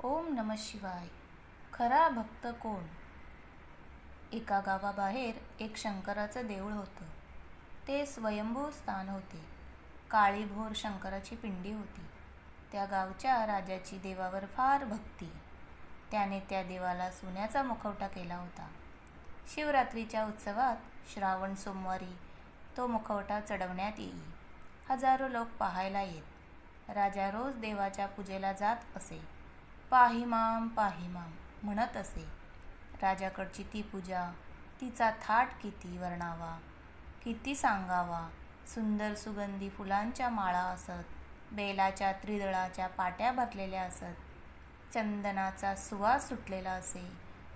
ओम नमः शिवाय. खरा भक्त कोण? एका गावाबाहेर एक शंकराचं देऊळ होतं. ते स्वयंभू स्थान होते. काळीभोर शंकराची पिंडी होती. त्या गावच्या राजाची देवावर फार भक्ती. त्याने त्या देवाला सोन्याचा मुखवटा केला होता. शिवरात्रीच्या उत्सवात श्रावण सोमवारी तो मुखवटा चढवण्यात येई. हजारो लोक पाहायला येत. राजा रोज देवाच्या पूजेला जात असे. पाही माम म्हणत असे. राजाकडची ती पूजा, तिचा थाट किती वर्णावा, किती सांगावा. सुंदर सुगंधी फुलांच्या माळा असत, बेलाच्या त्रिदळाच्या पाट्या भरलेल्या असत, चंदनाचा सुवास सुटलेला असे,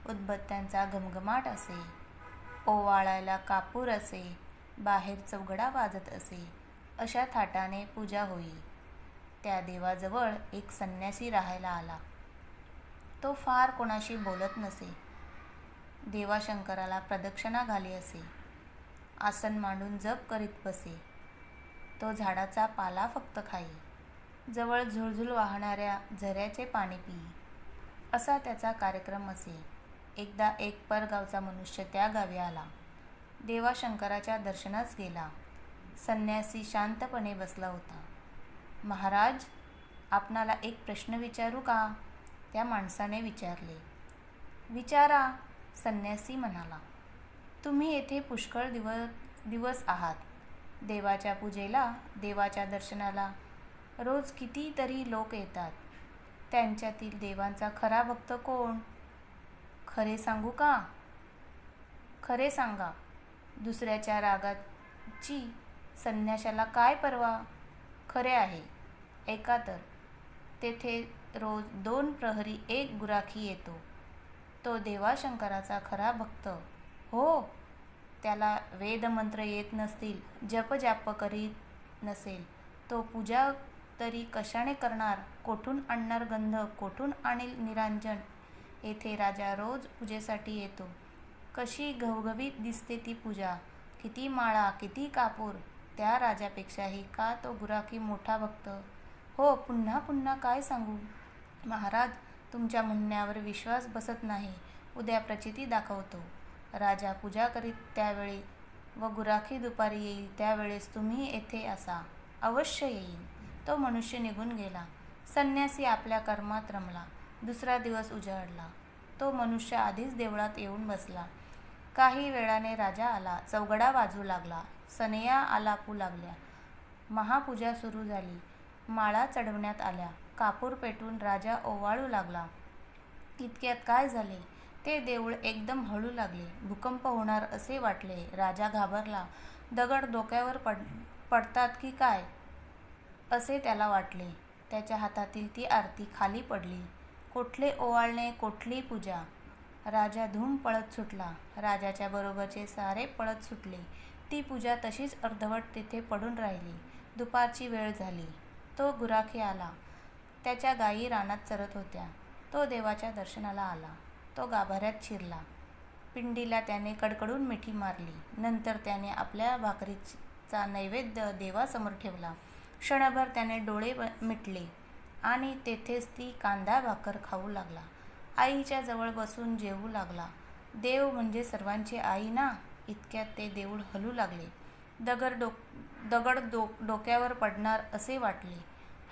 उदबत्त्यांचा घमघमाट असे, ओवाळायला कापूर असे, बाहेर चौघडा वाजत असे. अशा थाटाने पूजा होई. त्या देवाजवळ एक संन्यासी राहायला आला. तो फार कोणाशी बोलत नसे. देवाशंकराला प्रदक्षिणा घाली असे. आसन मांडून जप करीत बसे. तो झाडाचा पाला फक्त खाई. जवळ झुळझुळ वाहणाऱ्या झऱ्याचे पाणी पिई. असा त्याचा कार्यक्रम असे. एकदा एक परगावचा मनुष्य त्या गावी आला. देवाशंकराच्या दर्शनास गेला. संन्यासी शांतपणे बसला होता. महाराज, आपणाला एक प्रश्न विचारू का? त्या माणसाने विचारले. विचारा, संन्यासी म्हणाला. तुम्ही येथे पुष्कळ दिवस आहात. देवाच्या पूजेला, देवाच्या दर्शनाला रोज कितीतरी लोक येतात. त्यांच्यातील देवांचा खरा भक्त कोण? खरे सांगू का? खरे सांगा. दुसऱ्याच्या रागाची संन्याशाला काय परवा? खरे आहे. ऐका तर. तेथे रोज 2 प्रहरी एक गुराखी येतो. तो देवाशंकराचा खरा भक्त. हो, त्याला वेदमंत्र येत नसतील, जपजाप करीत नसेल, तो पूजा तरी कशाने करणार? कोठून आणणार गंध? कोठून आणील निरांजन? येथे राजा रोज पूजेसाठी येतो. कशी घवघवीत दिसते ती पूजा! किती माळा, किती कापूर! त्या राजापेक्षाही का तो गुराखी मोठा भक्त? हो, पुन्हा पुन्हा काय सांगू? महाराज, तुमच्या म्हणण्यावर विश्वास बसत नाही. उद्या प्रचिती दाखवतो. राजा पूजा करीत त्यावेळी व गुराखी दुपारी येईल त्यावेळेस तुम्ही येथे असा. अवश्य येईल. तो मनुष्य निघून गेला. संन्यासी आपल्या कर्मात रमला. दुसरा दिवस उजाडला. तो मनुष्य आधीच देवळात येऊन बसला. काही वेळाने राजा आला. चौघडा वाजू लागला. सनया आलापू लागल्या. महापूजा सुरू झाली. माळा चढवण्यात आल्या. कापूर पेटून राजा ओवाळू लागला. इतक्यात काय झाले? ते देऊळ एकदम हळू लागले. भूकंप होणार असे वाटले. राजा घाबरला. दगड डोक्यावर पडतात की काय असे त्याला वाटले. त्याच्या हातातील ती आरती खाली पडली. कोठले ओवाळणे, कोठली पूजा! राजा धूम पळत सुटला. राजाच्या बरोबरचे सारे पळत सुटले. ती पूजा तशीच अर्धवट तिथे पडून राहिली. दुपारची वेळ झाली. तो गुराखी आला. त्याच्या गायी रानात चरत होत्या. तो देवाच्या दर्शनाला आला. तो गाभाऱ्यात शिरला. पिंडीला त्याने कडकडून मिठी मारली. नंतर त्याने आपल्या भाकरीचा नैवेद्य देवासमोर ठेवला. क्षणभर त्याने डोळे मिटले आणि तेथेच ती कांदा भाकर खाऊ लागला. आईच्या जवळ बसून जेवू लागला. देव म्हणजे सर्वांची आई ना! इतक्यात ते देऊळ हलू लागले. दगड डोक्यावर पडणार असे वाटले.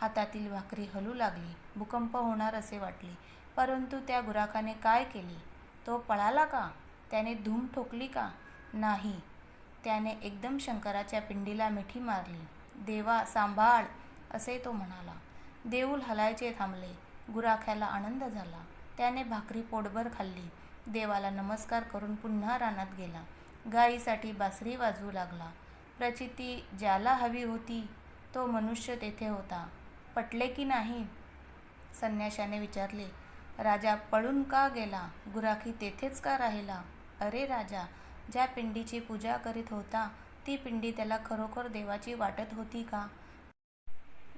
हातातील भाकरी हलू लागली. भूकंप होणार असे वाटले. परंतु त्या गुराखाने काय केले? तो पळाला का? त्याने धूम ठोकली का? नाही. त्याने एकदम शंकराच्या पिंडीला मिठी मारली. देवा, सांभाळ असे तो म्हणाला. देऊळ हलायचे थांबले. गुराख्याला आनंद झाला. त्याने भाकरी पोटभर खाल्ली. देवाला नमस्कार करून पुन्हा रानात गेला. गायीसाठी बासरी वाजवू लागला. प्रचिती ज्याला हवी होती तो मनुष्य तेथे होता. पटले की नाही? संन्याशाने विचारले. राजा पळून का गेला? गुराखी तेथेच का राहिला? अरे राजा, ज्या पिंडीची पूजा करीत होता ती पिंडी त्याला खरोखर देवाची वाटत होती का?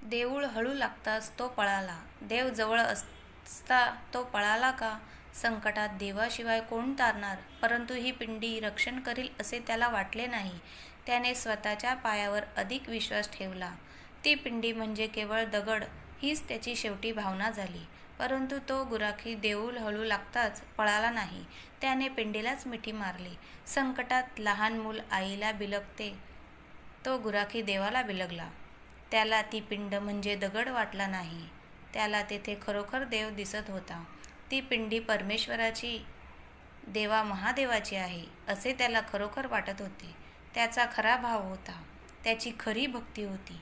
देऊळ हळू लागताच तो पळाला. देव जवळ असता तो पळाला का? संकटात देवाशिवाय कोण तारणार? परंतु ही पिंडी रक्षण करील असे त्याला वाटले नाही. त्याने स्वतःच्या पायावर अधिक विश्वास ठेवला. ती पिंडी म्हणजे केवळ दगड हीच त्याची शेवटी भावना झाली. परंतु तो गुराखी देऊळ हळू लागताच पळाला नाही. त्याने पिंडीलाच मिठी मारली. संकटात लहान मूल आईला बिलगते, तो गुराखी देवाला बिलगला. त्याला ती पिंड म्हणजे दगड वाटला नाही. त्याला तेथे खरोखर देव दिसत होता. ती पिंडी परमेश्वराची, देवा महादेवाची आहे असे त्याला खरोखर वाटत होते. त्याचा खरा भाव होता, त्याची खरी भक्ती होती.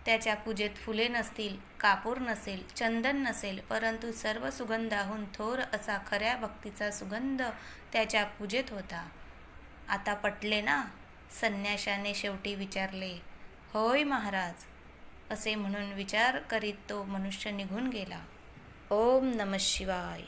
त्याच्या पूजेत फुले नसतील, कापूर नसेल, चंदन नसेल, परंतु सर्व सुगंधाहून थोर असा खऱ्या भक्तीचा सुगंध त्याच्या पूजेत होता. आता पटले ना? संन्याशाने शेवटी विचारले. होय महाराज, असे म्हणून विचार करीत तो मनुष्य निघून गेला. ओम नमः शिवाय.